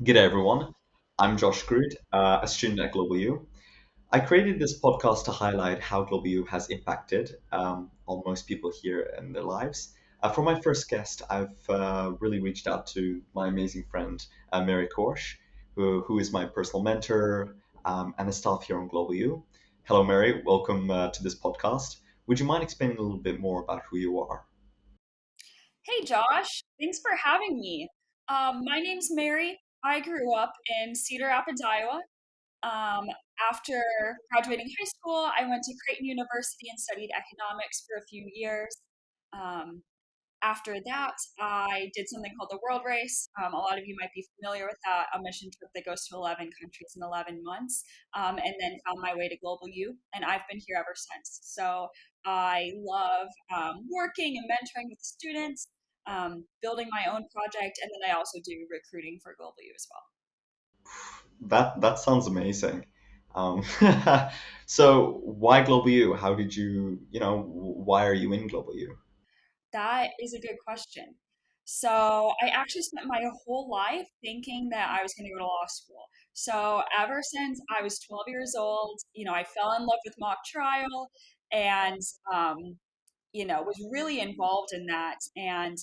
G'day everyone, I'm Josh Groot, a student at Goldw. I created this podcast to highlight how Goldw has impacted on most people here in their lives. For my first guest, I've really reached out to my amazing friend Mary Korch, who is my personal mentor and a staff here on Goldw. Hello, Mary. Welcome to this podcast. Would you mind explaining a little bit more about who you are? Hey Josh, thanks for having me. My name's Mary. I grew up in Cedar Rapids, Iowa. Um, After graduating high school, I went to Creighton University and studied economics for a few years. Um, After that, I did something called the World Race. A lot of you might be familiar with that, a mission trip that goes to 11 countries in 11 months, and then found my way to Global U, and I've been here ever since. So I love working and mentoring with students, building my own project, and then I also do recruiting for Global U as well. That sounds amazing. Um, so why Global U? How did why are you in Global U? That is a good question. So I actually spent my whole life thinking that I was going to go to law school. So ever since I was 12 years old, I fell in love with mock trial and, um, was really involved in that and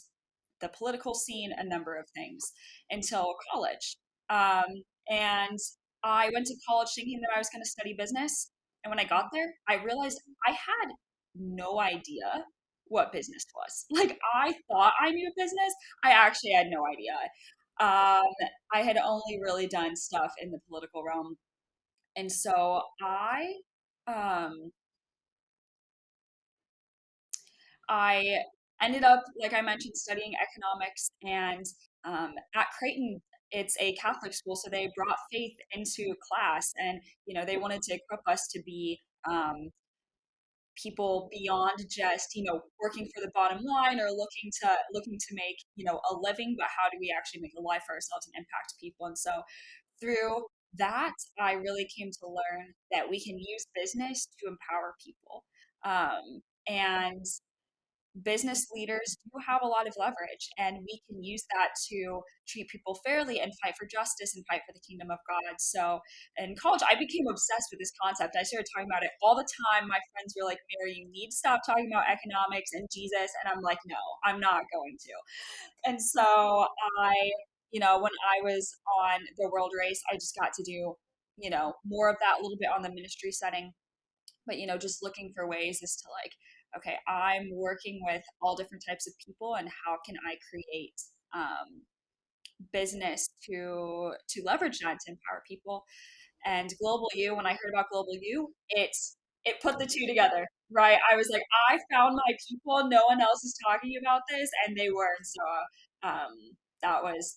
the political scene, a number of things until college. And I went to college thinking that I was going to study business. And when I got there, I realized I had no idea what business was. Like, I thought I knew business. I actually had no idea. I had only really done stuff in the political realm. And so um, I ended up, like I mentioned, studying economics. And at Creighton, it's a Catholic school, so they brought faith into class, and they wanted to equip us to be people beyond just working for the bottom line or looking to make a living, but how do we actually make a life for ourselves and impact people. And so through that, I really came to learn that we can use business to empower people. And business leaders do have a lot of leverage, and we can use that to treat people fairly and fight for justice and fight for the kingdom of God. So in college, I became obsessed with this concept. I started talking about it all the time. My friends were like, Mary, you need to stop talking about economics and Jesus. And I'm like, no, I'm not going to. And so I, when I was on the world race, I just got to do, more of that, a little bit on the ministry setting, but just looking for ways as to like, okay, I'm working with all different types of people, and how can I create business to leverage that to empower people. And Global U, when I heard about Global U, it put the two together, right? I was like, I found my people, no one else is talking about this, and they were. So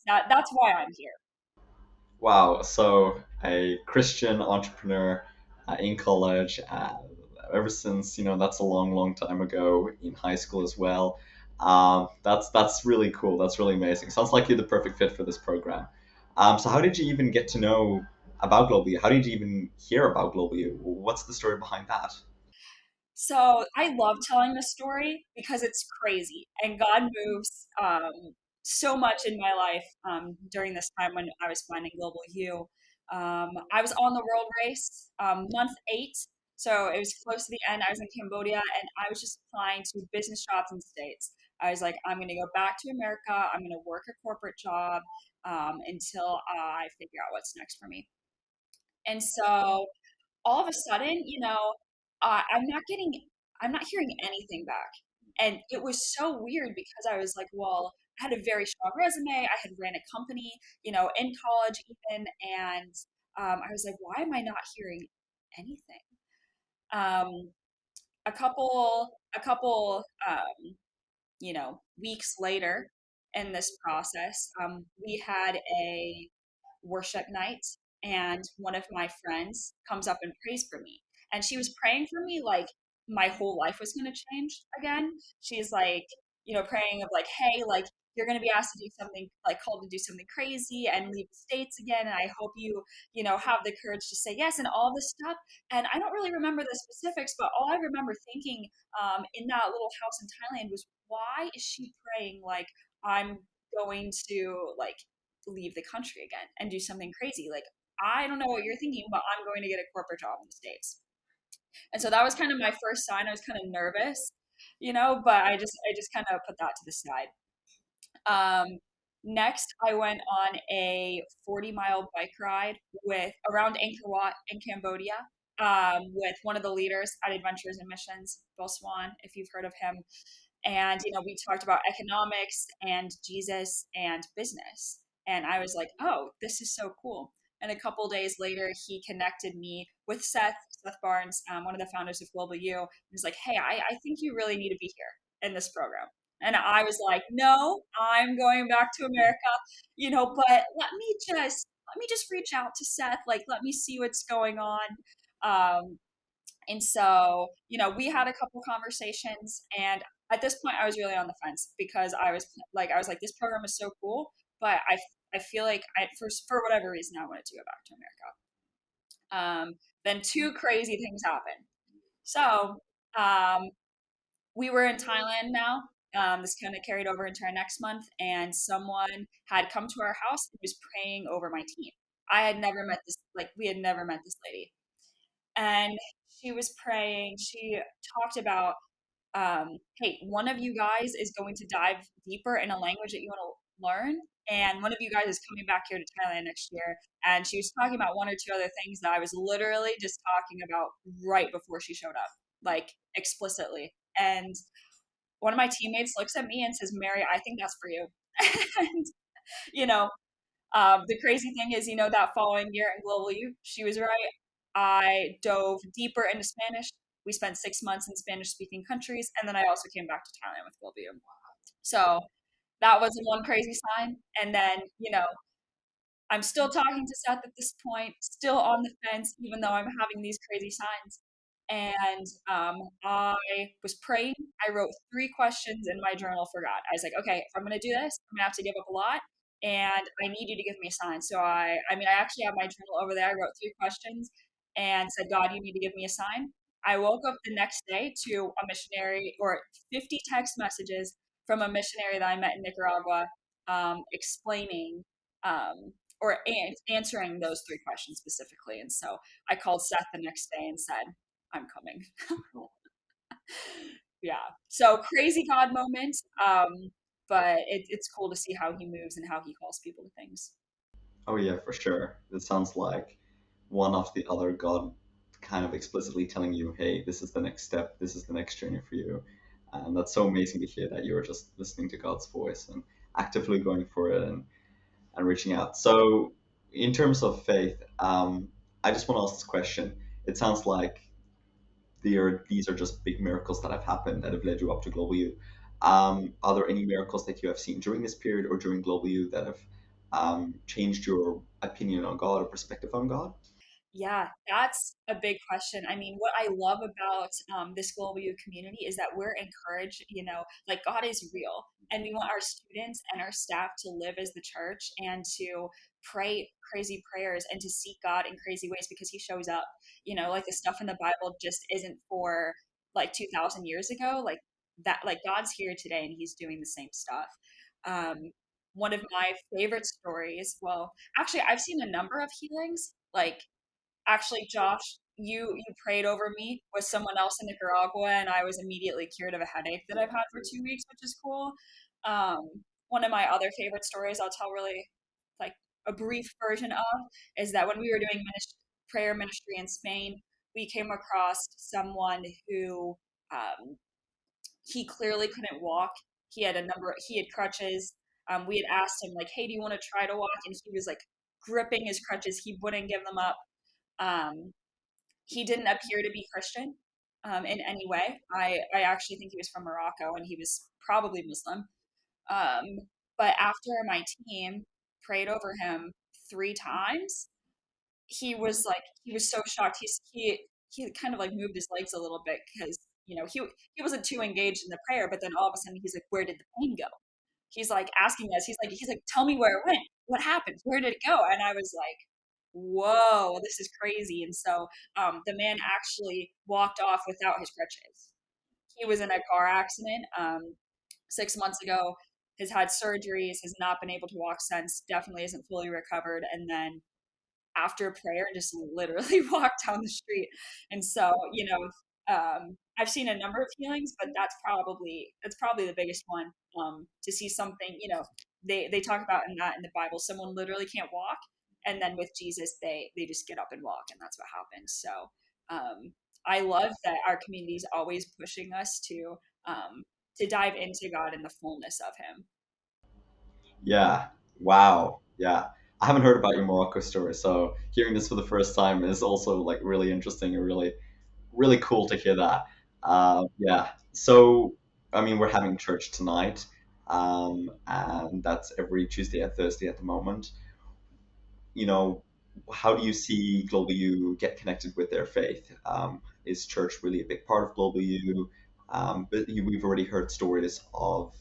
that's why I'm here. Wow, so a Christian entrepreneur in college, ever since that's a long, long time ago in high school as well. That's really cool. That's really amazing. Sounds like you're the perfect fit for this program. So how did you even get to know about Global U? How did you even hear about Global U? What's the story behind that? So I love telling this story because it's crazy, and God moves so much in my life during this time when I was finding Global U. I was on the world race, month 8, so it was close to the end. I was in Cambodia, and I was just applying to business jobs in the States. I was like, I'm going to go back to America. I'm going to work a corporate job until I figure out what's next for me. And so all of a sudden, I'm not getting, I'm not hearing anything back. And it was so weird because I was like, well, I had a very strong resume. I had ran a company, in college even. And I was like, why am I not hearing anything? Um, a couple, weeks later in this process, we had a worship night, and one of my friends comes up and prays for me, and she was praying for me like my whole life was going to change again. She's like, praying of like, hey, like, you're going to be asked to do something, like called to do something crazy and leave the states again, and I hope you have the courage to say yes, and all this stuff. And I don't really remember the specifics, but all I remember thinking in that little house in Thailand was, why is she praying like I'm going to like leave the country again and do something crazy. Like, I don't know what you're thinking, but I'm going to get a corporate job in the States. And so that was kind of my first sign. I was kind of nervous, but I just kind of put that to the side. Um, Next, I went on a 40-mile bike ride with around Angkor Wat in Cambodia, with one of the leaders at Adventures and Missions, Bill Swan, if you've heard of him. And we talked about economics and Jesus and business. And I was like, oh, this is so cool. And a couple days later, he connected me with Seth Barnes, one of the founders of Goldw. He was like, hey, I think you really need to be here in this program. And I was like, no, I'm going back to America, but let me just reach out to Seth. Like, let me see what's going on. And so, we had a couple conversations, and at this point, I was really on the fence because I was like, this program is so cool, but I feel like for whatever reason, I wanted to go back to America. Then two crazy things happened. So, um, we were in Thailand now. This kind of carried over into our next month, and someone had come to our house and was praying over my team. I had never met this, like, we had never met this lady, and she was praying. She talked about, hey, one of you guys is going to dive deeper in a language that you want to learn, and one of you guys is coming back here to Thailand next year. And she was talking about one or two other things that I was literally just talking about right before she showed up, like explicitly. And one of my teammates looks at me and says, Mary, I think that's for you. And, you know, the crazy thing is, that following year in Goldw, she was right. I dove deeper into Spanish. We spent 6 months in Spanish speaking countries. And then I also came back to Thailand with Goldw. So that was one crazy sign. And then, I'm still talking to Seth at this point, still on the fence, even though I'm having these crazy signs. And I was praying. I wrote 3 questions in my journal for God. I was like, okay, if I'm going to do this, I'm going to have to give up a lot. And I need you to give me a sign. So I actually have my journal over there. I wrote 3 questions and said, God, you need to give me a sign. I woke up the next day to a missionary, or 50 text messages from a missionary that I met in Nicaragua, explaining, or answering those 3 questions specifically. And so I called Seth the next day and said, I'm coming. Yeah. So crazy God moment. But it's cool to see how he moves and how he calls people to things. Oh yeah, for sure. It sounds like one after the other, God kind of explicitly telling you, "Hey, this is the next step. This is the next journey for you." And that's so amazing to hear that you're just listening to God's voice and actively going for it and reaching out. So, in terms of faith, I just want to ask this question. It sounds like these are just big miracles that have happened that have led you up to Global U. Are there any miracles that you have seen during this period or during Global U that have changed your opinion on God or perspective on God? Yeah, that's a big question. I mean, what I love about this Global U community is that we're encouraged, like God is real, and we want our students and our staff to live as the church and to pray crazy prayers and to seek God in crazy ways because He shows up. Like the stuff in the Bible just isn't for like 2,000 years ago. Like that, like God's here today and He's doing the same stuff. Um, One of my favorite stories, well, actually, I've seen a number of healings. Like, actually, Josh, you prayed over me with someone else in Nicaragua, and I was immediately cured of a headache that I've had for 2 weeks, which is cool. Um, One of my other favorite stories I'll tell, really like a brief version of, is that when we were doing prayer ministry in Spain, we came across someone who, he clearly couldn't walk. He had crutches. We had asked him, like, hey, do you want to try to walk? And he was like gripping his crutches. He wouldn't give them up. Um, he didn't appear to be Christian, in any way. I actually think he was from Morocco and he was probably Muslim. Um, but after my team prayed over him 3 times, he was so shocked. He kind of like moved his legs a little bit because he wasn't too engaged in the prayer. But then all of a sudden he's like, "Where did the pain go?" He's like asking us. He's like, "Tell me where it went. What happened? Where did it go?" And I was like, "Whoa, this is crazy." And so the man actually walked off without his crutches. He was in a car accident 6 months ago. has had surgeries, has not been able to walk since, definitely isn't fully recovered, and then after prayer just literally walk down the street. And so, I've seen a number of healings, but that's probably the biggest one. To see something, they talk about in the Bible, someone literally can't walk, and then with Jesus, they just get up and walk, and that's what happens. So, I love that our community is always pushing us to dive into God in the fullness of Him. Yeah. Wow. Yeah. I haven't heard about your Morocco story, so hearing this for the first time is also like really interesting and really cool to hear that. Yeah. So, I mean, we're having church tonight, and that's every Tuesday and Thursday at the moment. You know, how do you see Global U get connected with their faith? Is church really a big part of Global U? We've already heard stories of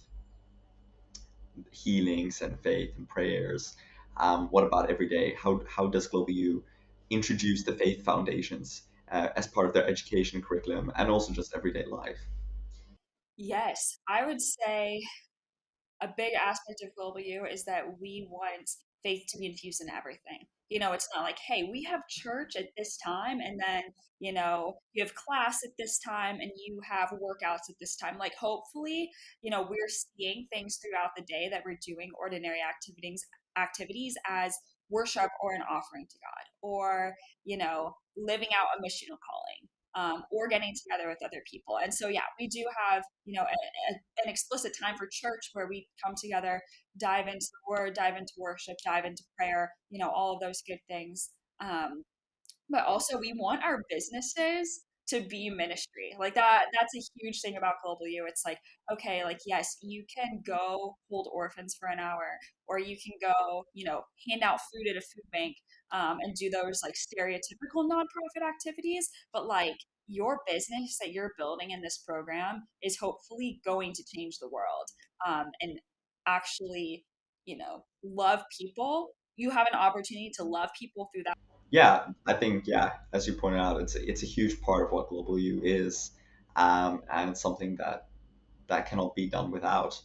healings and faith and prayers. What about every day? How does Global U introduce the faith foundations as part of their education curriculum and also just everyday life? Yes, I would say a big aspect of Global U is that we want faith to be infused in everything. It's not like, hey, we have church at this time, and then, you have class at this time, and you have workouts at this time. Like, hopefully, we're seeing things throughout the day that we're doing ordinary activities as worship or an offering to God, or, living out a missional calling. Or getting together with other people. And so, yeah, we do have, an explicit time for church where we come together, dive into the word, dive into worship, dive into prayer, all of those good things. But also we want our businesses to be ministry. Like that's a huge thing about Global U. It's like, okay, like yes, you can go hold orphans for an hour, or you can go, hand out food at a food bank, and do those like stereotypical nonprofit activities. But like your business that you're building in this program is hopefully going to change the world, and actually, love people. You have an opportunity to love people through that. Yeah, I think yeah, as you pointed out, it's a huge part of what Global U is, and it's something that cannot be done without.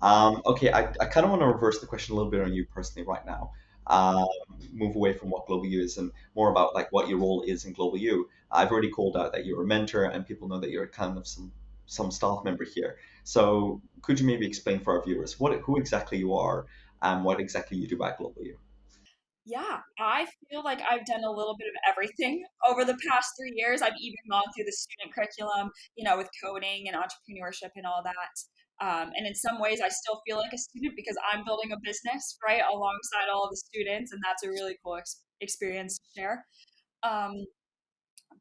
Okay, I kind of want to reverse the question a little bit on you personally right now. Um, Move away from what Global U is and more about like what your role is in Global U. I've already called out that you're a mentor, and people know that you're kind of some staff member here. So could you maybe explain for our viewers who exactly you are and what exactly you do at Global U? Yeah, I feel like I've done a little bit of everything over the past 3 years. I've even gone through the student curriculum, with coding and entrepreneurship and all that. And in some ways, I still feel like a student because I'm building a business, right, alongside all of the students. And that's a really cool experience to share. Um,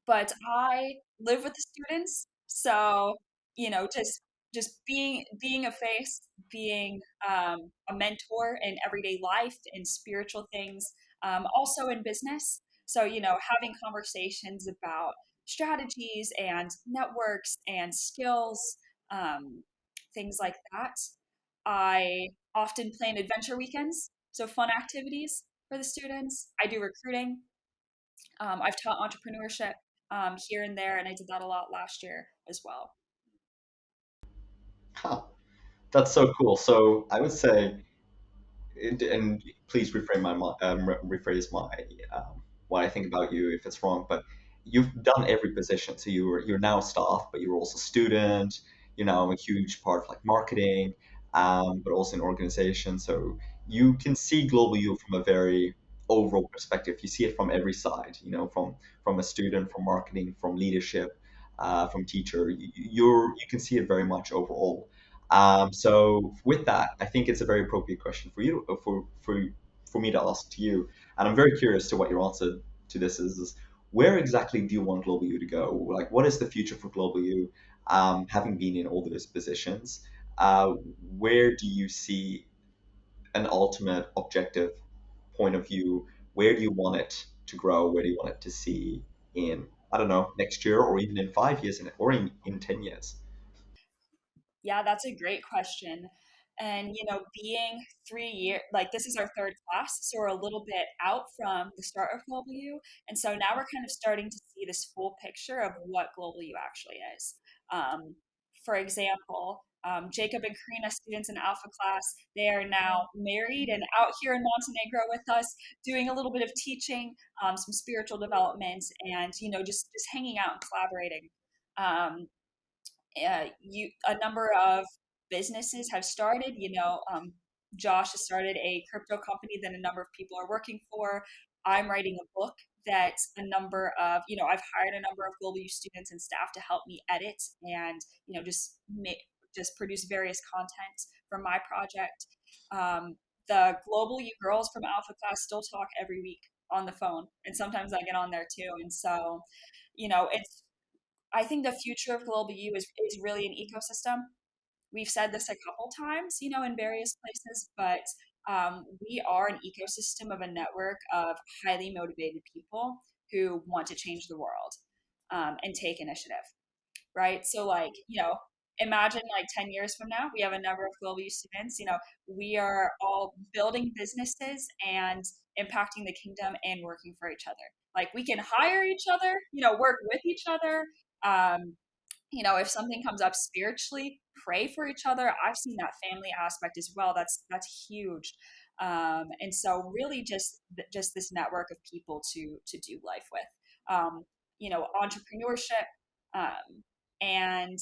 but I live with the students, so just being a face, being a mentor in everyday life, in spiritual things, also in business. So having conversations about strategies and networks and skills, um, things like that. I often plan adventure weekends, so fun activities for the students. I do recruiting. I've taught entrepreneurship here and there, and I did that a lot last year as well. Huh, that's so cool. So I would say and please rephrase my what I think about you if it's wrong. But you've done every position. So you're now staff, but you're also student. You're now a huge part of like marketing, but also in organization. So you can see Global U from a very overall perspective. You see it from every side. From a student, from marketing, from leadership, from teacher. You can see it very much overall. So with that, I think it's a very appropriate question for you for me to ask to you, and I'm very curious to what your answer to this is. Where exactly do you want Global U to go? Like, what is the future for Global U? Having been in all those positions, uh, where do you see an ultimate objective point of view? Where do you want it to grow? Where do you want it to see in, I don't know, next year or even in 5 years or in 10 years? Yeah, that's a great question. And, being 3 years, like this is our third class, so we're a little bit out from the start of Global U. And so now we're kind of starting to see this full picture of what Global U actually is. Um, for example, Jacob and Karina, students in Alpha class, they are now married and out here in Montenegro with us, doing a little bit of teaching, some spiritual development, and just hanging out and collaborating. Um, a number of businesses have started. Josh has started a crypto company that a number of people are working for. I'm writing a book that a number of I've hired a number of global youth students and staff to help me edit and just produce various content for my project. The global you girls from Alpha Class still talk every week on the phone, and sometimes I get on there too. And so, it's I think the future of global U is really an ecosystem. We've said this a couple times, in various places, but we are an ecosystem of a network of highly motivated people who want to change the world and take initiative, right? So, like, imagine like 10 years from now, we have a number of global youth students, we are all building businesses and impacting the kingdom and working for each other. Like, we can hire each other, work with each other. Um, if something comes up spiritually, pray for each other. I've seen that family aspect as well. That's huge. And so really just this network of people to do life with. Entrepreneurship, um, and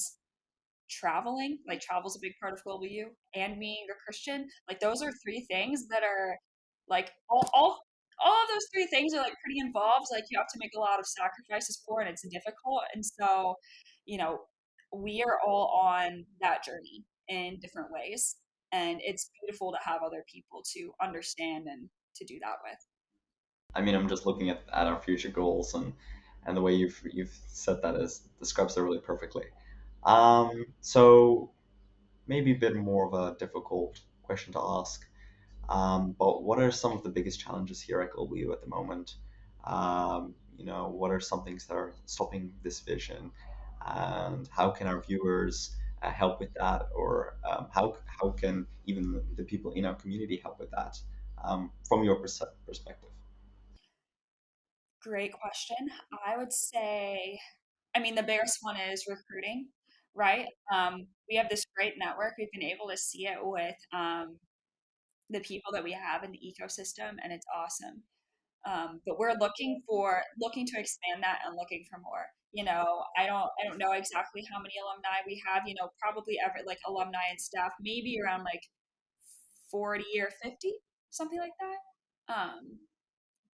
traveling. Like, travel's a big part of global U, and being a Christian. Like, those are three things that are like all of those three things are like pretty involved. Like, you have to make a lot of sacrifices for, and it's difficult. And so, you know, we are all on that journey in different ways. And it's beautiful to have other people to understand and to do that with. I mean, I'm just looking at our future goals, and the way you've said that is describes it really perfectly. So maybe a bit more of a difficult question to ask. But what are some of the biggest challenges here at Goldw at the moment? What are some things that are stopping this vision, and how can our viewers help with that, or how can even the people in our community help with that, from your perspective? Great question. I would say, I mean, the biggest one is recruiting, right? We have this great network. We've been able to see it with the people that we have in the ecosystem, and it's awesome. But we're looking to expand that and looking for more. I don't know exactly how many alumni we have. Probably every like alumni and staff, maybe around like 40 or 50, something like that.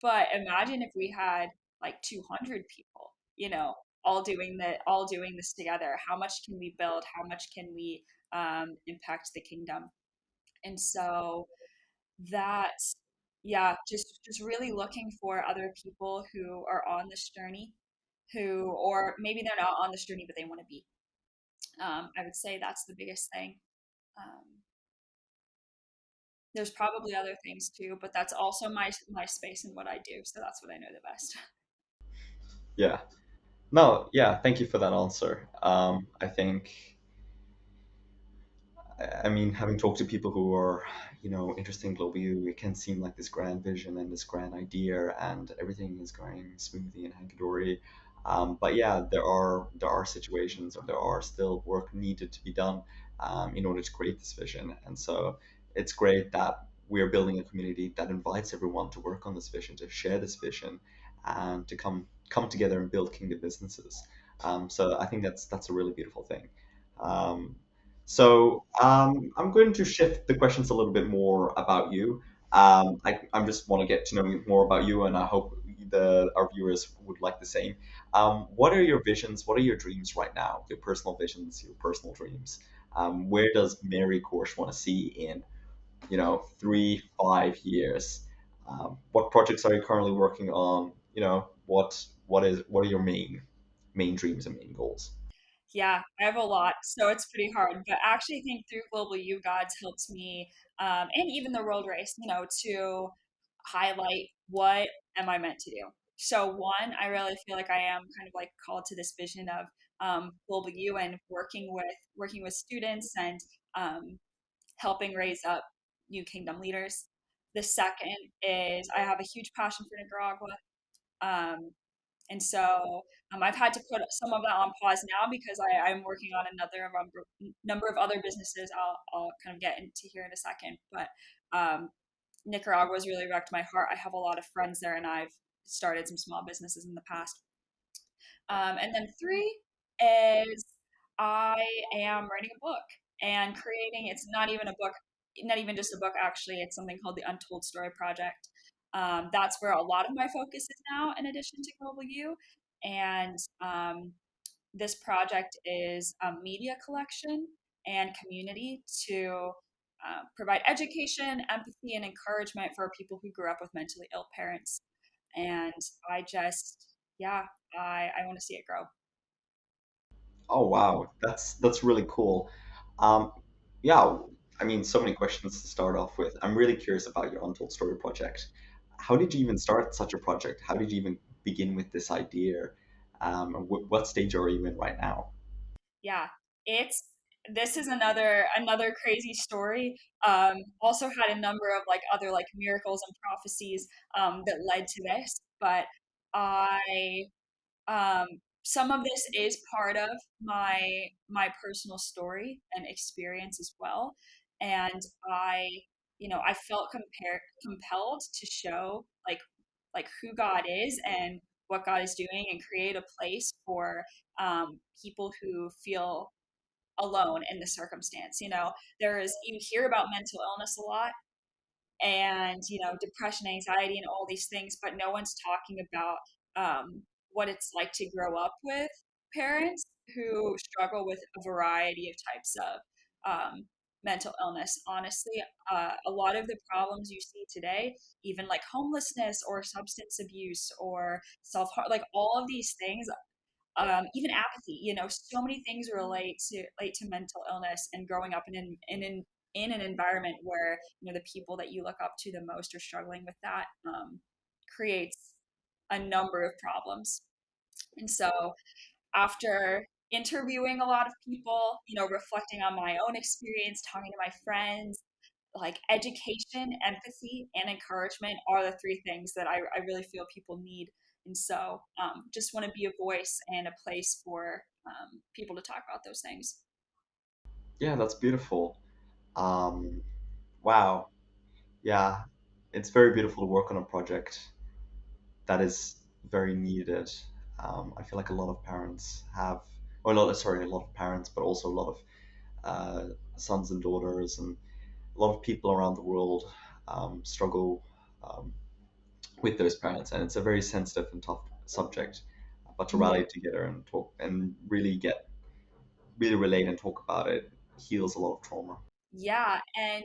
But imagine if we had like 200 people, all doing this together. How much can we build? How much can we impact the kingdom? And so that's yeah, just really looking for other people who are on this journey, who or maybe they're not on this journey but they want to be. I would say that's the biggest thing. Um, there's probably other things too, but that's also my space and what I do, so that's what I know the best. Yeah. No. Yeah. Thank you for that answer. I think I mean, having talked to people who are, interested in global view, it can seem like this grand vision and this grand idea, and everything is going smoothly and hunky dory. But yeah, there are situations, or there are still work needed to be done, in order to create this vision. And so it's great that we're building a community that invites everyone to work on this vision, to share this vision, and to come together and build kingdom businesses. So I think that's a really beautiful thing. Um, I'm going to shift the questions a little bit more about you. I just want to get to know more about you, and I hope our viewers would like the same. What are your visions? What are your dreams right now? Your personal visions, your personal dreams. Where does Mary Korch want to see in, 3, 5 years? What projects are you currently working on? What are your main dreams and main goals? Yeah, I have a lot, so it's pretty hard. But I actually think through Global U, God's helped me, and even the road race, to highlight what am I meant to do. So one, I really feel like I am kind of like called to this vision of Global U and working with students and um, helping raise up new kingdom leaders. The second is I have a huge passion for Nicaragua. Um, And so I've had to put some of that on pause now because I'm working on another number of other businesses I'll kind of get into here in a second. But um, Nicaragua has really wrecked my heart. I have a lot of friends there, and I've started some small businesses in the past. And then three is I am writing a book and creating. It's not even a book, not even just a book. Actually, it's something called the Untold Story Project. That's where a lot of my focus is now, in addition to Goldw. And this project is a media collection and community to provide education, empathy, and encouragement for people who grew up with mentally ill parents. And I just, yeah, I want to see it grow. Oh wow, that's really cool. Um, yeah, I mean, so many questions to start off with. I'm really curious about your Untold Story project. How did you even start such a project? How did you even begin with this idea? And what stage are you in right now? Yeah, it's this is another crazy story. Also had a number of like other like miracles and prophecies that led to this, but I um, some of this is part of my personal story and experience as well, and I I felt compelled to show like who God is and what God is doing and create a place for people who feel alone in the circumstance. You hear about mental illness a lot and depression, anxiety, and all these things, but no one's talking about what it's like to grow up with parents who struggle with a variety of types of mental illness. Honestly, a lot of the problems you see today, even like homelessness or substance abuse or self harm, like all of these things, even apathy. So many things relate to mental illness and growing up in an environment where the people that you look up to the most are struggling with that creates a number of problems. And so after interviewing a lot of people, reflecting on my own experience, talking to my friends, like education, empathy, and encouragement are the three things that I really feel people need. And so just want to be a voice and a place for people to talk about those things. Yeah, that's beautiful. Um, wow. Yeah, it's very beautiful to work on a project that is very needed. I feel like a lot of parents have, or a lot of parents, but also a lot of sons and daughters, and a lot of people around the world struggle um, with those parents, and it's a very sensitive and tough subject. But to rally together and talk and really relate and talk about it heals a lot of trauma. Yeah, and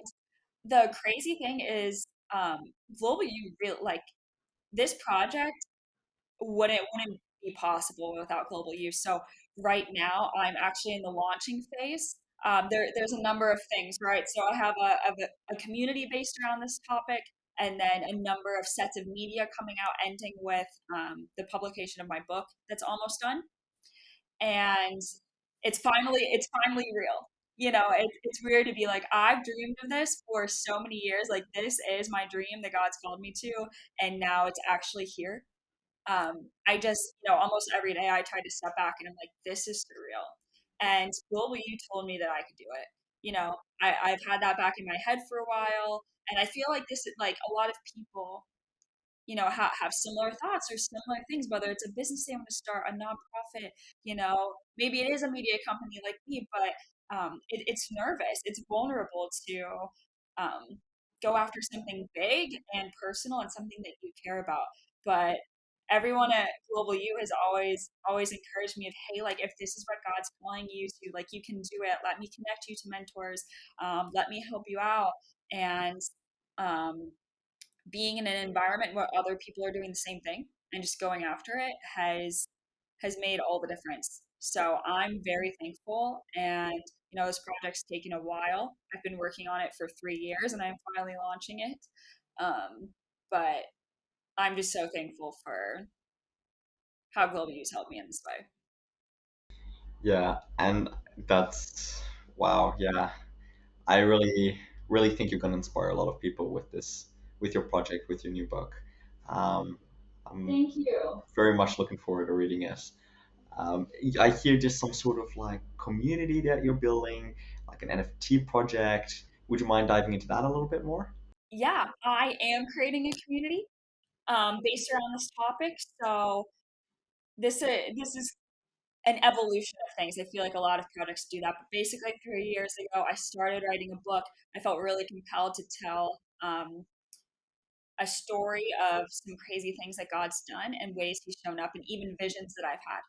the crazy thing is, Global U real like this project wouldn't be possible without global use. So right now, I'm actually in the launching phase. There's a number of things, right? So I have a community based around this topic, and then a number of sets of media coming out, ending with the publication of my book that's almost done, and it's finally real. It's weird to be like, I've dreamed of this for so many years. Like, this is my dream that God's called me to, and now it's actually here. I just, almost every day I try to step back and I'm like, this is surreal. And Goldw, you told me that I could do it. I've had that back in my head for a while. And I feel like this is like a lot of people, have similar thoughts or similar things, whether it's a business they want to start, a nonprofit, maybe it is a media company like me, but it's nervous, it's vulnerable to um, go after something big and personal and something that you care about. But everyone at Global U has always encouraged me of, hey, like if this is what God's calling you to, like you can do it. Let me connect you to mentors. Let me help you out. And um, being in an environment where other people are doing the same thing and just going after it has made all the difference. So I'm very thankful, and this project's taken a while. I've been working on it for 3 years and I'm finally launching it. But I'm just so thankful for how Global Use helped me in this way. Yeah, and that's wow. Yeah, I really think you're going to inspire a lot of people with this, with your project, with your new book. Um, I'm Thank you. very much looking forward to reading it. Um, I hear there's some sort of like community that you're building, like an NFT project. Would you mind diving into that a little bit more? Yeah, I am creating a community based around this topic. So this is an evolution of things. I feel like a lot of projects do that. But basically, 3 years ago, I started writing a book. I felt really compelled to tell a story of some crazy things that God's done and ways He's shown up, and even visions that I've had.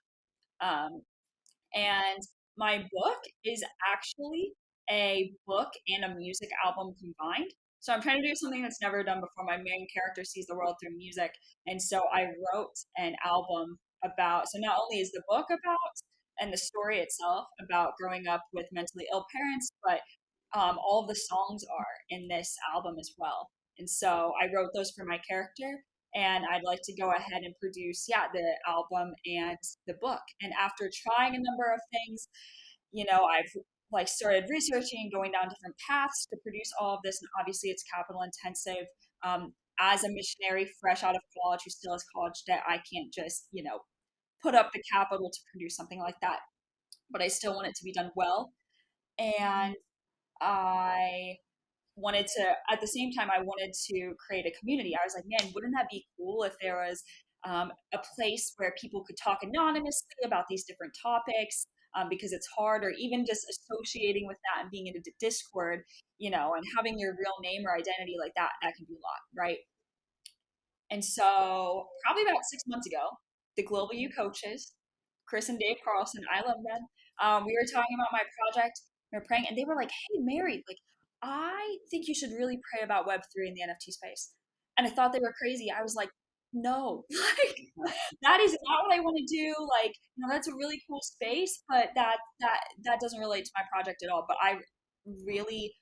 And my book is actually a book and a music album combined. So I'm trying to do something that's never done before. My main character sees the world through music. And so I wrote an album about, so not only is the book about and the story itself about growing up with mentally ill parents, but all of the songs are in this album as well. And so I wrote those for my character, and I'd like to go ahead and produce, yeah, the album and the book. And after trying a number of things, I've like started researching, going down different paths to produce all of this, and obviously it's capital intensive. As a missionary fresh out of college who still has college debt, I can't just put up the capital to produce something like that. But I still want it to be done well, and I wanted to at the same time I wanted to create a community. I was like, man, wouldn't that be cool if there was a place where people could talk anonymously about these different topics, because it's hard, or even just associating with that and being in a Discord, and having your real name or identity like that can be a lot, right? And so, probably about 6 months ago, the Goldw coaches, Chris and Dave Carlson, I love them. We were talking about my project. We were praying, and they were like, "Hey, Mary, like, I think you should really pray about Web3 in the NFT space." And I thought they were crazy. I was like, "No, like, that is not what I want to do. Like, that's a really cool space, but that doesn't relate to my project at all." But I really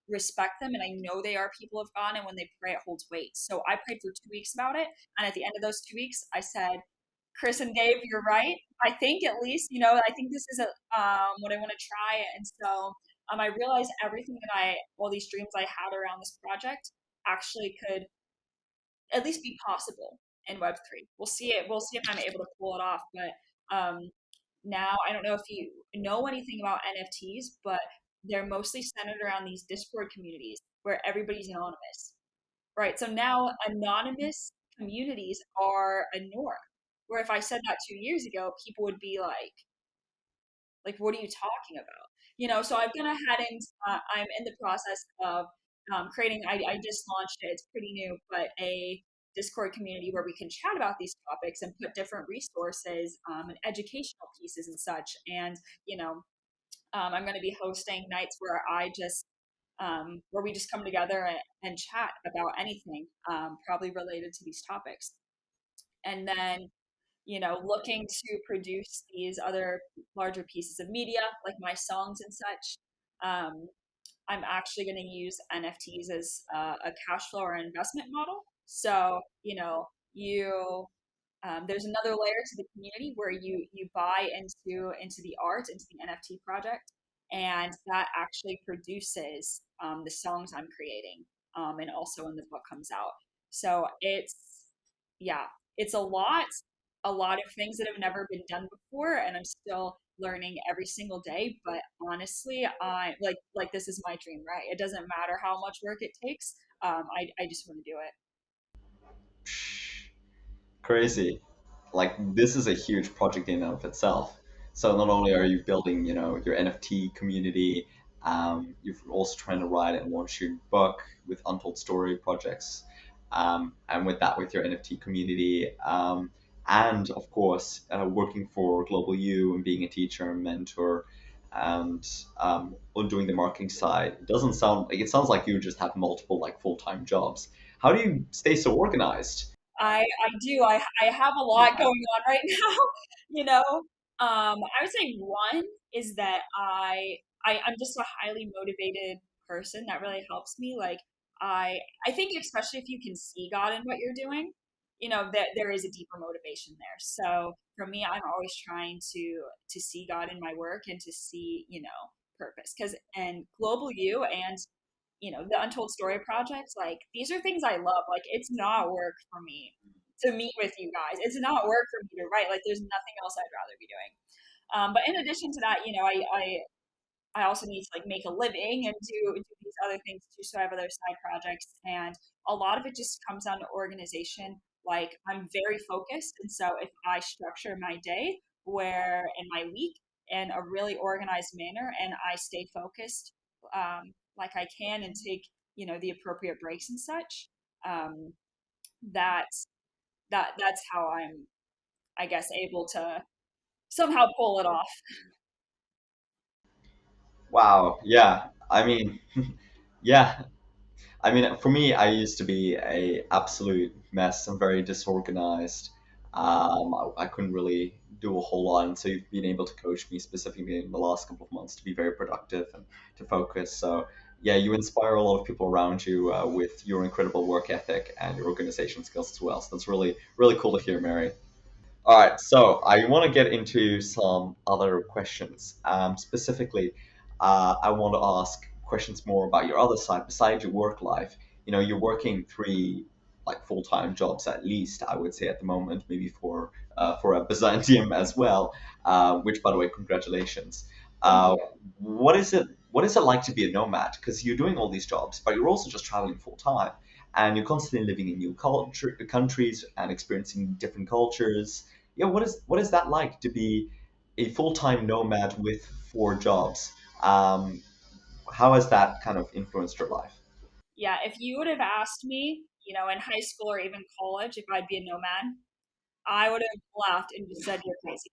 respect them, and I know they are people of God, and when they pray it holds weight. So I prayed for 2 weeks about it, and at the end of those 2 weeks I said, Chris and Dave, you're right. I think at least, I think this is what I want to try. And so I realized everything all these dreams I had around this project actually could at least be possible in Web3. We'll see it. We'll see if I'm able to pull it off. But now I don't know if you know anything about NFTs, but they're mostly centered around these Discord communities where everybody's anonymous, right? So now anonymous communities are a norm. Where if I said that 2 years ago, people would be like, what are you talking about? So I've gone ahead and I'm in the process of creating. I just launched it. It's pretty new, but a Discord community where we can chat about these topics and put different resources and educational pieces and such. And I'm going to be hosting nights where where we just come together and chat about anything, probably related to these topics. And then, looking to produce these other larger pieces of media, like my songs and such. Um, I'm actually going to use NFTs as a cash flow or investment model. So, you there's another layer to the community where you buy into the art, into the NFT project, and that actually produces the songs I'm creating, and also when the book comes out. So yeah, it's a lot of things that have never been done before, and I'm still learning every single day. But honestly, I like this is my dream, right? It doesn't matter how much work it takes. I just want to do it. Crazy. Like this is a huge project in and of itself. So not only are you building, your NFT community, you're also trying to write and launch your book with Untold Story projects, and with that, with your NFT community, and of course, working for Global U and being a teacher and mentor, and on doing the marketing side. It sounds like you just have multiple like full-time jobs. How do you stay so organized? I do. I have a lot going on right now. you know, I would say one is that I'm just a highly motivated person. That really helps me. Like I think especially if you can see God in what you're doing, that there is a deeper motivation there. So for me, I'm always trying to see God in my work and to see purpose. Because and Global U and the Untold Story projects, like these are things I love. Like it's not work for me. to meet with you guys. It's not work for me to write. Like there's nothing else I'd rather be doing. But in addition to that, I also need to like make a living and do these other things too. So I have other side projects, and a lot of it just comes down to organization. Like I'm very focused, and so if I structure my day where in my week in a really organized manner, and I stay focused like I can, and take the appropriate breaks and such, um, that's that's how I'm, I guess, able to somehow pull it off. Wow. Yeah. I mean, yeah. I mean, for me, I used to be a absolute mess and very disorganized. I couldn't really do a whole lot, and so you've been able to coach me specifically in the last couple of months to be very productive and to focus. So, yeah, you inspire a lot of people around you with your incredible work ethic and your organization skills as well. So that's really, really cool to hear, Mary. All right, so I want to get into some other questions. Specifically, I want to ask questions more about your other side besides your work life. You know, you're working three like full-time jobs at least, I would say at the moment, maybe for a Byzantium as well. Which, by the way, congratulations. Thank Uh, you. what is it? What is it like to be a nomad? Because you're doing all these jobs, but you're also just traveling full time, and you're constantly living in new countries and experiencing different cultures. Yeah, what is that like to be a full-time nomad with four jobs? Um, how has that kind of influenced your life? Yeah, if you would have asked me, in high school or even college, if I'd be a nomad, I would have laughed and just said, "You're crazy."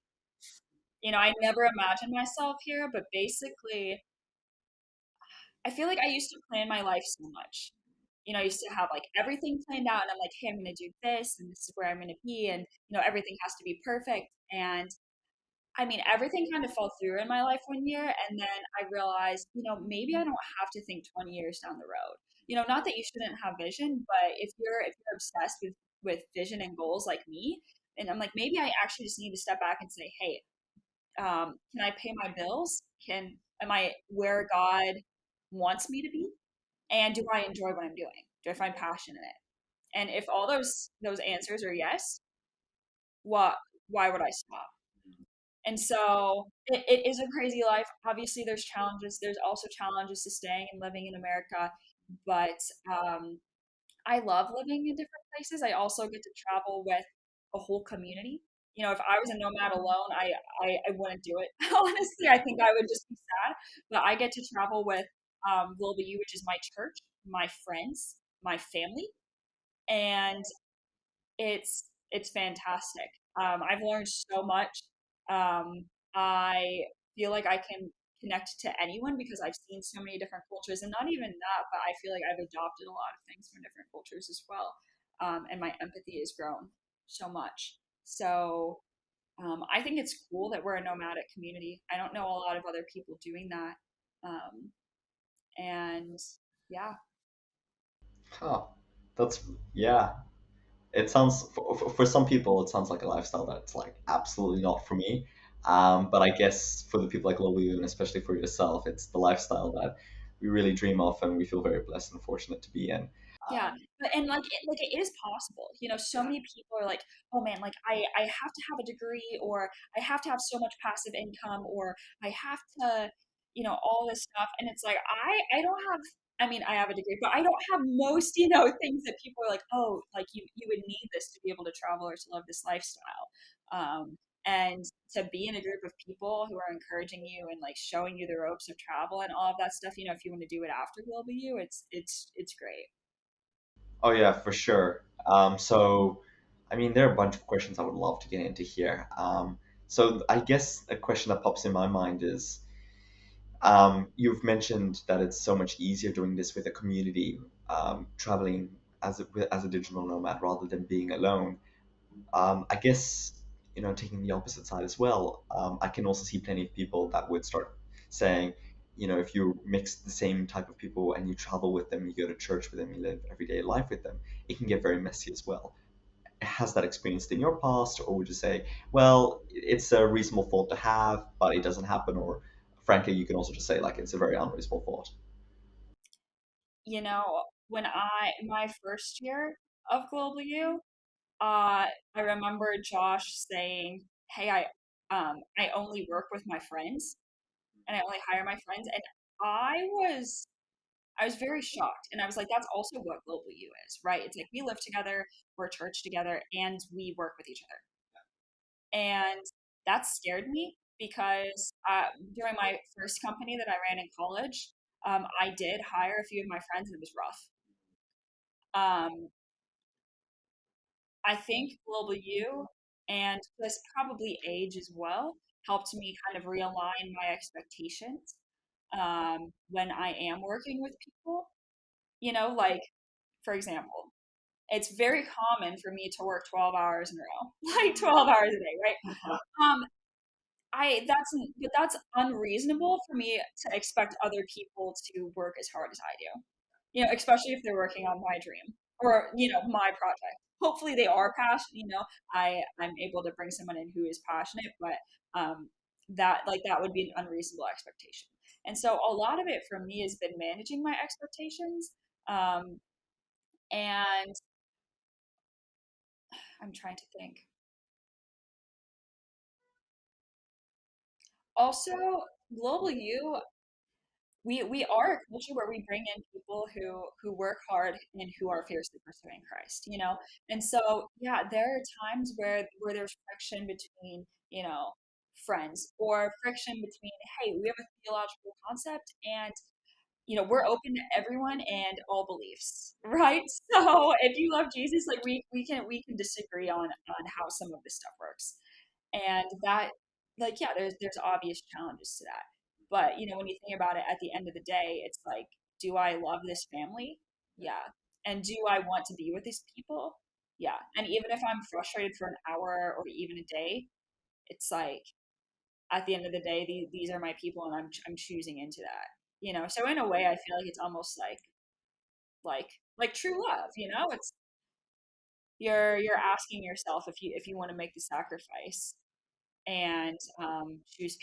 I never imagined myself here, but basically, I feel like I used to plan my life so much. I used to have like everything planned out, and I'm like, "Hey, I'm going to do this, and this is where I'm going to be," and everything has to be perfect. And I mean, everything kind of fell through in my life one year, and then I realized, maybe I don't have to think 20 years down the road. Not that you shouldn't have vision, but if you're obsessed with vision and goals like me, and I'm like, maybe I actually just need to step back and say, hey, can I pay my bills? Am I where God wants me to be? And do I enjoy what I'm doing? Do I find passion in it? And if all those answers are yes, what why would I stop? And so it is a crazy life. Obviously, there's challenges. There's also challenges to staying and living in America, but I love living in different places. I also get to travel with a whole community. If I was a nomad alone, I wouldn't do it. Honestly, I think I would just be sad. But I get to travel with Goldw, which is my church, my friends, my family, and it's fantastic. I've learned so much. I feel like I can connect to anyone because I've seen so many different cultures, and not even that, but I feel like I've adopted a lot of things from different cultures as well. And my empathy has grown so much. So I think it's cool that we're a nomadic community. I don't know a lot of other people doing that. Um, and yeah, Huh. That's yeah. It sounds for some people it sounds like a lifestyle that's like absolutely not for me. But I guess for the people like Lou and especially for yourself, it's the lifestyle that we really dream of and we feel very blessed and fortunate to be in. yeah, but and like it is possible. So many people are like, "Oh man, like I have to have a degree, or I have to have so much passive income, or I have to, all this stuff." And it's like I don't have. I mean, I have a degree, but I don't have most, things that people are like, "Oh, like you would need this to be able to travel or to live this lifestyle." And to be in a group of people who are encouraging you and like showing you the ropes of travel and all of that stuff, if you want to do it after Global, it's great. Oh yeah, for sure. So I mean, there are a bunch of questions I would love to get into here. So I guess a question that pops in my mind is, you've mentioned that it's so much easier doing this with a community, traveling as a digital nomad rather than being alone. I guess, taking the opposite side as well, I can also see plenty of people that would start saying, if you mix the same type of people and you travel with them, you go to church with them, you live everyday life with them, it can get very messy as well. Has that experienced in your past, or would you say, well, it's a reasonable thought to have, but it doesn't happen, or frankly, you can also just say like it's a very unreasonable thought? When I my first year of Global U, I remember Josh saying, "Hey, I only work with my friends, and I only hire my friends," and I was I was very shocked, and I was like, "That's also what Global U is, right? It's like we live together, we're church together, and we work with each other." And that scared me because during my first company that I ran in college, I did hire a few of my friends, and it was rough. Um, I think Global U and just probably age as well helped me kind of realign my expectations when I am working with people. You know, like, for example, it's very common for me to work 12 hours in a row, like 12 hours a day, right? Um, but that's unreasonable for me to expect other people to work as hard as I do. You know, especially if they're working on my dream or, you know, my project. Hopefully they are passionate, you know. I'm able to bring someone in who is passionate, but that would be an unreasonable expectation. And so a lot of it for me has been managing my expectations. Um, and I'm trying to think. Also, Global U, we are a culture where we bring in people who work hard and who are fiercely pursuing Christ, you know. And so, yeah, there are times where there's friction between, you know, friends, or friction between, hey, we have a theological concept, and you know, we're open to everyone and all beliefs, right? So if you love Jesus, like we can disagree on how some of this stuff works, and that, like, yeah, there's obvious challenges to that. But you know, when you think about it, at the end of the day, it's like, do I love this family? Yeah. And do I want to be with these people? Yeah. And even if I'm frustrated for an hour or even a day, it's like, at the end of the day, these are my people, and I'm choosing into that. You know, so in a way, I feel like it's almost like like true love. You know, it's you're asking yourself if you want to make the sacrifice and choose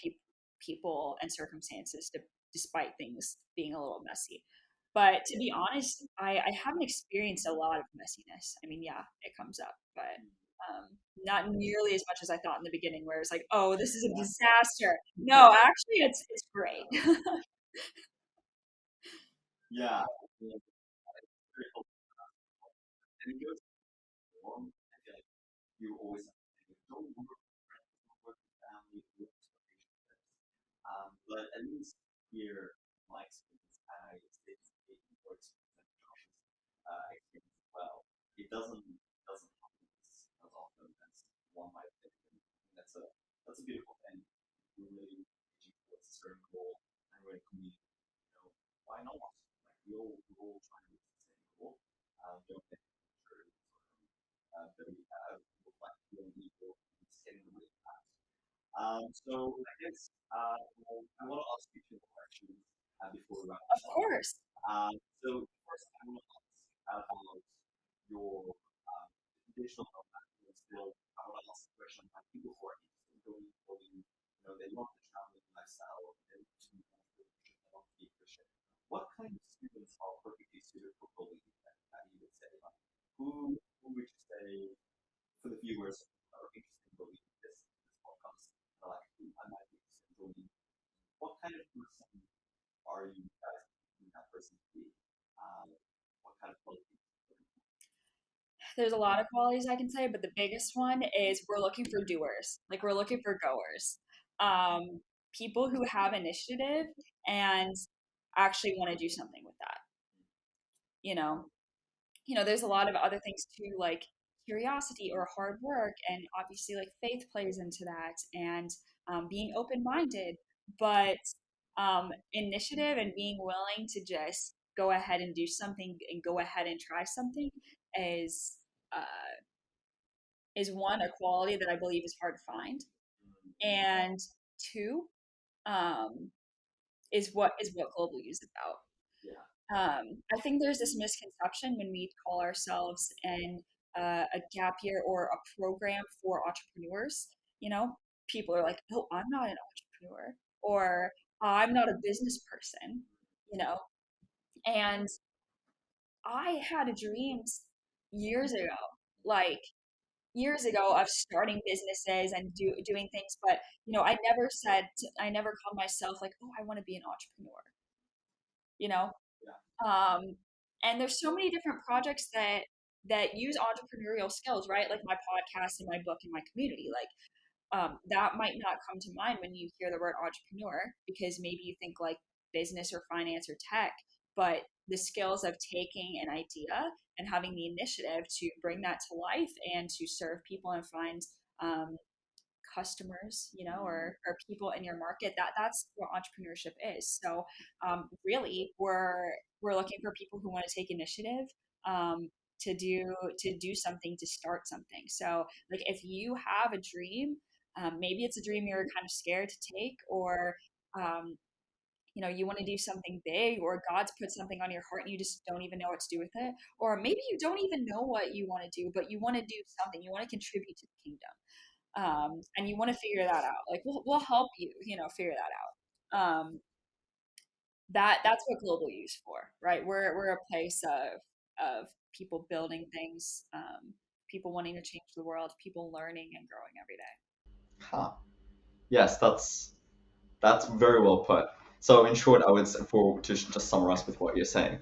people and circumstances despite things being a little messy. But to be honest, I haven't experienced a lot of messiness. I mean, yeah, it comes up, but not nearly as much as I thought in the beginning, where it's like, oh, this is a disaster. No, actually, it's great. Yeah. Of course. There's a lot of qualities I can say, but the biggest one is we're looking for doers. Like, we're looking for goers. People who have initiative and actually want to do something with that. You know, there's a lot of other things too, like curiosity or hard work, and obviously like faith plays into that, and being open minded. But initiative and being willing to just go ahead and do something and go ahead and try something is uh, is one, a quality that I believe is hard to find, and two, um, is what global use is about. I think there's this misconception when we call ourselves a gap year or a program for entrepreneurs. You know, people are like, "Oh, I'm not an entrepreneur," or "I'm not a business person." You know, and I had dreams years ago, like years ago of starting businesses and doing things, but I never called myself like, oh, I want to be an entrepreneur, you know. Um, and there's so many different projects that use entrepreneurial skills, right? Like my podcast and my book and my community, like that might not come to mind when you hear the word entrepreneur because maybe you think like business or finance or tech, but the skills of taking an idea and having the initiative to bring that to life and to serve people and find um, customers, or people in your market, that's what entrepreneurship is. So really we're looking for people who want to take initiative, um, to do something, to start something. So like if you have a dream, maybe it's a dream you're kind of scared to take, or um, you want to do something big, or God's put something on your heart and you just don't even know what to do with it, or maybe you don't even know what you want to do, but you want to do something, you want to contribute to the kingdom, and you want to figure that out. Like we'll help you, figure that out. That's what Global Use for, right? We're a place of people building things, people wanting to change the world, people learning and growing every day. Huh. Yes, that's very well put. So in short, I would say, for to just summarize with what you're saying,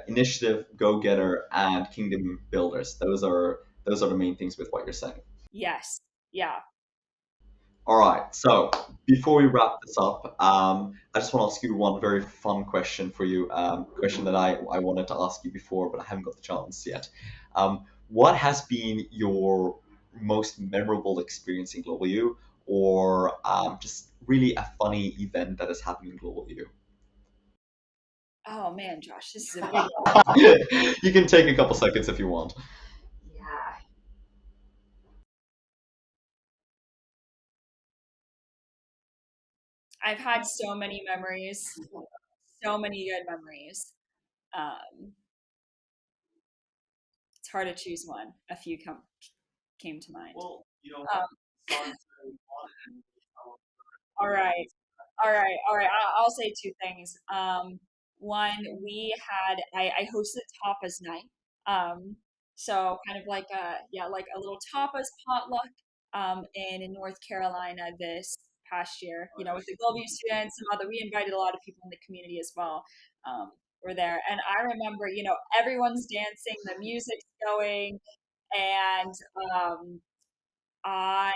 initiative, go-getter, and kingdom builders. Those are the main things with what you're saying. Yes, yeah. All right. So before we wrap this up, I just want to ask you one very fun question for you. Question that I wanted to ask you before, but I haven't got the chance yet. What has been your most memorable experience in Global U, or just really a funny event that has happened in Global U? Oh man, Josh, this is a big one. You can take a couple seconds if you want. Yeah, I've had so many memories, so many good memories. Um, it's hard to choose one. A few came to mind. Um, all right. All right. I'll say two things. One, I hosted tapas night. Um, so kind of like like a little tapas potluck in North Carolina this past year. With the Goldw students, we invited a lot of people in the community as well. Were there, and I remember, everyone's dancing, the music's going, and um, I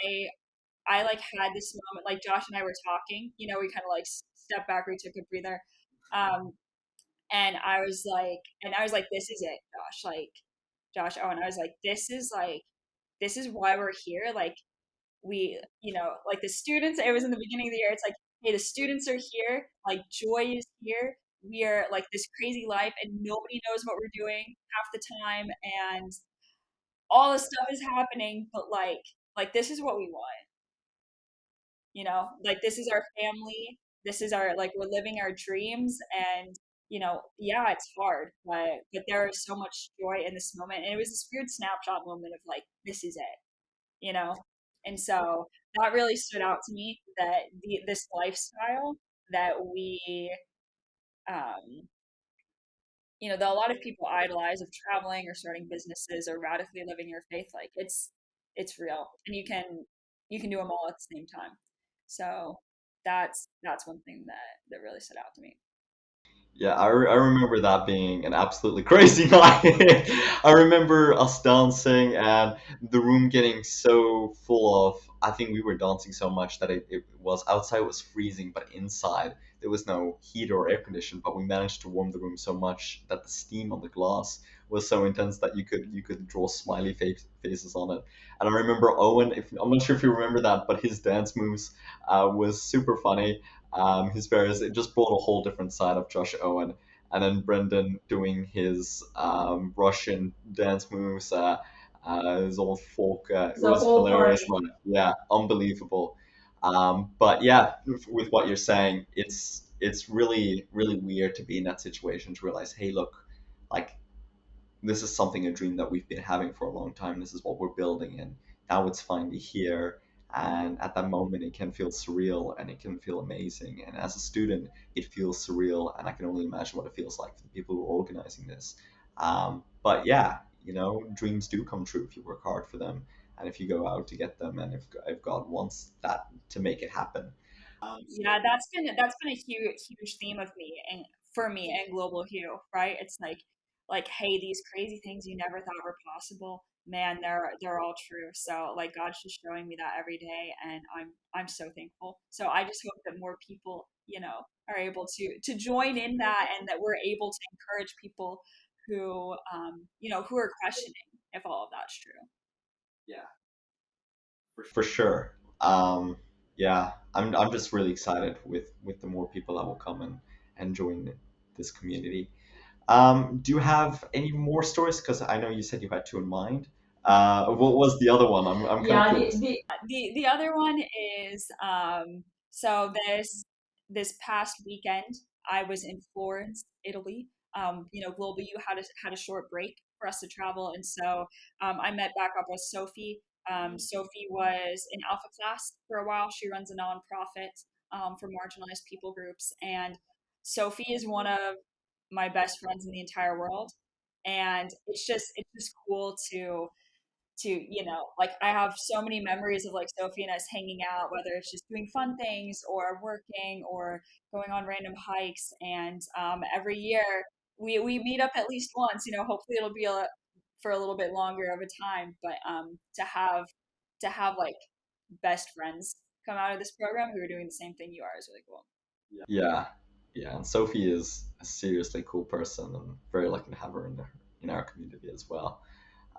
I like had this moment, like Josh and I were talking, we kind of like stepped back, we took a breather. Um, and I was like, this is it, Josh. Like, Josh Owen, I was like, this is why we're here. Like, like the students, it was in the beginning of the year. It's like, hey, the students are here. Like, joy is here. We are like this crazy life, and nobody knows what we're doing half the time. And all this stuff is happening, but like this is what we want, like this is our family, this is our, like, we're living our dreams. And yeah, it's hard, but there is so much joy in this moment, and it was this weird snapshot moment of like, this is it, you know and so that really stood out to me, that this lifestyle that we um that a lot of people idolize, of traveling or starting businesses or radically living your faith, like it's real, and you can do them all at the same time. So that's one thing that really stood out to me. Yeah, I remember that being an absolutely crazy night. I remember us dancing and the room getting so full of. I think we were dancing so much that it was outside was freezing, but inside there was no heat or air condition. But we managed to warm the room so much that the steam on the glass was so intense that you could draw smiley faces on it. And I remember Owen. I'm not sure if you remember that, but his dance moves was super funny. His various it just brought a whole different side of Josh Owen, and then Brendan doing his Russian dance moves, his old folk. It The was whole hilarious, party. man. Yeah, unbelievable. But yeah, with what you're saying, it's really really weird to be in that situation to realize, hey, look, like this is something a dream that we've been having for a long time. This is what we're building, and now it's finally here. And at that moment, it can feel surreal and it can feel amazing. And as a student, it feels surreal, and I can only imagine what it feels like for the people who are organizing this. But yeah, dreams do come true if you work hard for them and if you go out to get them, and if God wants that to make it happen. Yeah, that's been a huge theme of me and for me and Global Hue, right? It's like hey, these crazy things you never thought were possible, man, they're all true. So like God's just showing me that every day, and I'm so thankful. So I just hope that more people, are able to join in that, and that we're able to encourage people who who are questioning if all of that's true. For sure. Yeah, I'm just really excited with the more people that will come and join this community. Do you have any more stories? Because I know you said you had two in mind. What was the other one? I'm kind of Yeah, curious. the other one is so this past weekend I was in Florence, Italy. Global U had a short break for us to travel, and so I met back up with Sophie. Sophie was in Alpha Class for a while. She runs a nonprofit for marginalized people groups, and Sophie is one of my best friends in the entire world. And it's just cool to like I have so many memories of like Sophie and us hanging out, whether it's just doing fun things or working or going on random hikes. And every year we meet up at least once. Hopefully it'll be for a little bit longer of a time, but to have like best friends come out of this program who are doing the same thing you are is really cool. Yeah, yeah. And Sophie is a seriously cool person, and very lucky to have her in our community as well.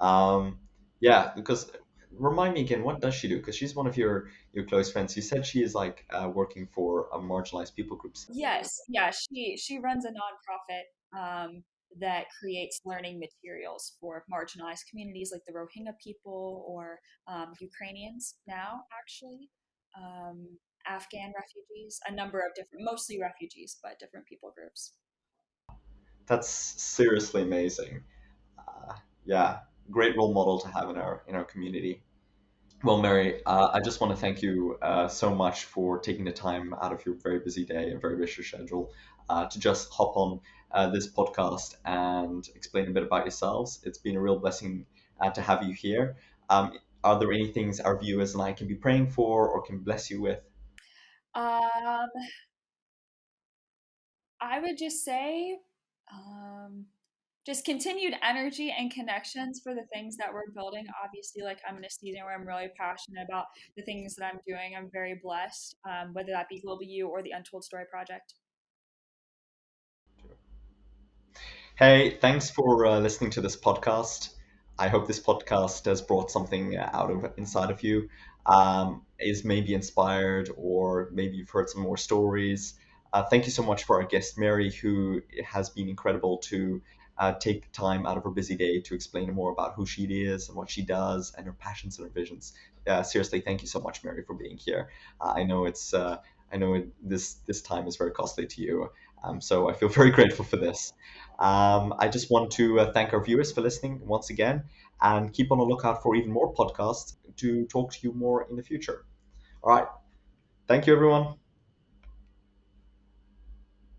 Um, yeah, because remind me again, what does she do? Because she's one of your close friends. You said she is like working for a marginalized people groups. Yes, yeah, she runs a nonprofit that creates learning materials for marginalized communities like the Rohingya people or Ukrainians now, actually, um, Afghan refugees, a number of different, mostly refugees, but different people groups. That's seriously amazing. Uh, yeah, great role model to have in our community. Well, Mary, I just want to thank you so much for taking the time out of your very busy day and very busy schedule to just hop on this podcast and explain a bit about yourselves. It's been a real blessing to have you here. Are there any things our viewers and I can be praying for or can bless you with? Um, I would just say, um, just continued energy and connections for the things that we're building. Obviously, like I'm in a season where I'm really passionate about the things that I'm doing. I'm very blessed, whether that be Global U or the Untold Story Project. Hey, thanks for listening to this podcast. I hope this podcast has brought something out of inside of you, is maybe inspired, or maybe you've heard some more stories. Thank you so much for our guest Mary, who has been incredible to take the time out of her busy day to explain more about who she is and what she does and her passions and her visions. Seriously, thank you so much, Mary, for being here. I know this time is very costly to you, so I feel very grateful for this. I just want to thank our viewers for listening once again and keep on the lookout for even more podcasts to talk to you more in the future. All right. Thank you, everyone.